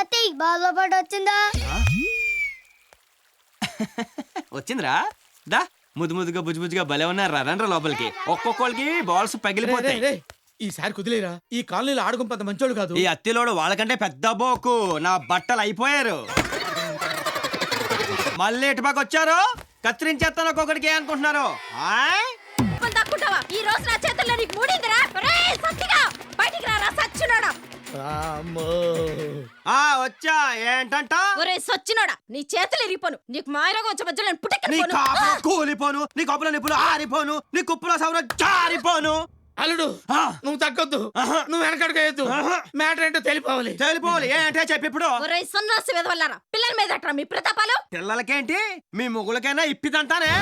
సతీ బాగా పాట వచ్చిందా? వచ్చిందిరా దా ముద్దు ముద్దుగా బుజ్జుగా భలే ఉన్నారు రండ్రా లోపలికి. ఒక్కొక్కరికి బాల్స్ పగిలిపోతాయి. ఈసారి కుదిలేరా? ఈ కాలనీలో ఆడుకుని పెద్ద మంచోడు కాదు. ఈ అత్తిలోడు వాళ్ళకంటే పెద్ద బోకు. నా బట్టలు అయిపోయారు. మళ్ళీ ఇటుపక్క వచ్చారు, కత్తిరించేస్తాను ఒక్కొక్కడికి అనుకుంటున్నారు. ఈ రోజు నా చేతుల్లో నీకు మూడిందిరా. సత్తిగా బయటికి రారా సచ్చినోడా. వచ్చా ఏంటంట? ఒరే సచ్చినోడా, నీ చేతులు ఇరిగిపోను. నీకు మాయరోగం వచ్చే మధ్యలో నేను నీ పుట్టెక్కిపోను. కాపులో కూలిపోను, నీ కప్పులో నిప్పులు ఆరిపోను, నీ కుప్పులో సౌర జారిపోను. అల్లుడు నువ్వు తగ్గొద్దు, నువ్వు వెనకడుకోవద్దు. మ్యాటర్ ఏంటో తెలిపోవాలి. ఏంటే చెప్పి ఇప్పుడు. ఒరే సన్నాసి వెదవల్లారా, పిల్లల మీద అట్రా మీ ప్రతాపాలు. పిల్లలకేంటి మీ ముగ్గులకైనా ఇప్పిదంటానే.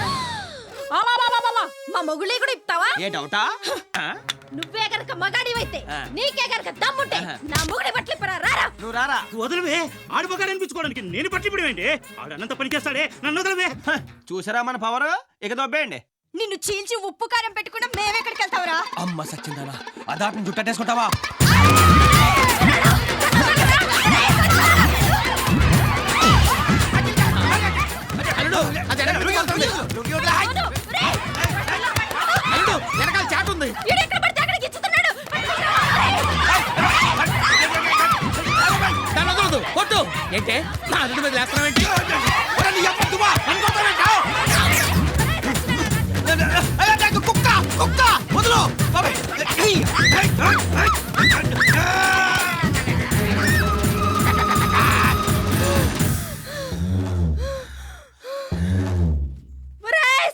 మా మొగుళ్ళే కూడా ఇస్తావా? ఏ డౌటా? నువ్వే గనక మగాడివైతే, నీకే గనక దమ్ముంటే నా మొగుడి బట్టలు ఇప్పరా. రారా నువ్వు రారా. వదలవే, ఆడిపోగా అనిపించుకోవడానికి నేను పట్టి ఇప్పుడేంటి? ఆడు అన్నంత పని చేస్తాడే, నన్ను వదలవే. చూసారా మన పవర్? ఇక దొబ్బేయండి. నిన్ను చీల్చి ఉప్పు కారం పెట్టుకున్నా మేమెక్కడికి వెళ్తావురా? అమ్మ సచ్చిందానా, అదాటం జుట్టేసుకుంటావా? వెనకాల చాట్ ఉంది. దాన్ని వదలదు, కొట్టు. ఏంటే నా అల్లుడి మీద లేస్తున్నావేంటి? కుక్క వదలు.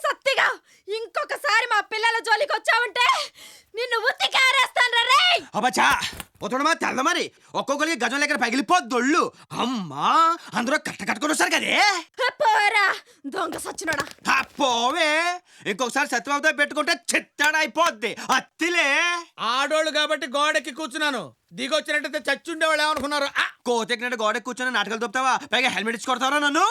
సత్తిగా ఇంకొకసారి మా పిల్లల జోలికి వచ్చావంటే నిన్ను ఉత్తి కారేస్తాను రే. అబ్బచ్చా ఉతడమా తెల్ల మరి ఒక్కొక్కరికి గజం దగ్గర పగిలిపోద్దొళ్ళు. అమ్మా అందరూ కట్టుకొని వస్తారు కదే. పోరా దొంగ సచ్చినోడా. పోవే, ఇంకొకసారి సత్యబాబుతో పెట్టుకుంటే చిత్తాడైపోద్ది. అత్తిలే ఆడోళ్ళు కాబట్టి గోడెక్కి కూర్చున్నాను. దిగొచ్చినట్టయితే చచ్చుండేవాళ్ళు ఏమనుకున్నారు? కోతెక్కినట్టు గోడకి కూర్చొని నాటకాలు తొప్పుతావా? పైగా హెల్మెట్ ఇచ్చి కొడతావా నన్ను?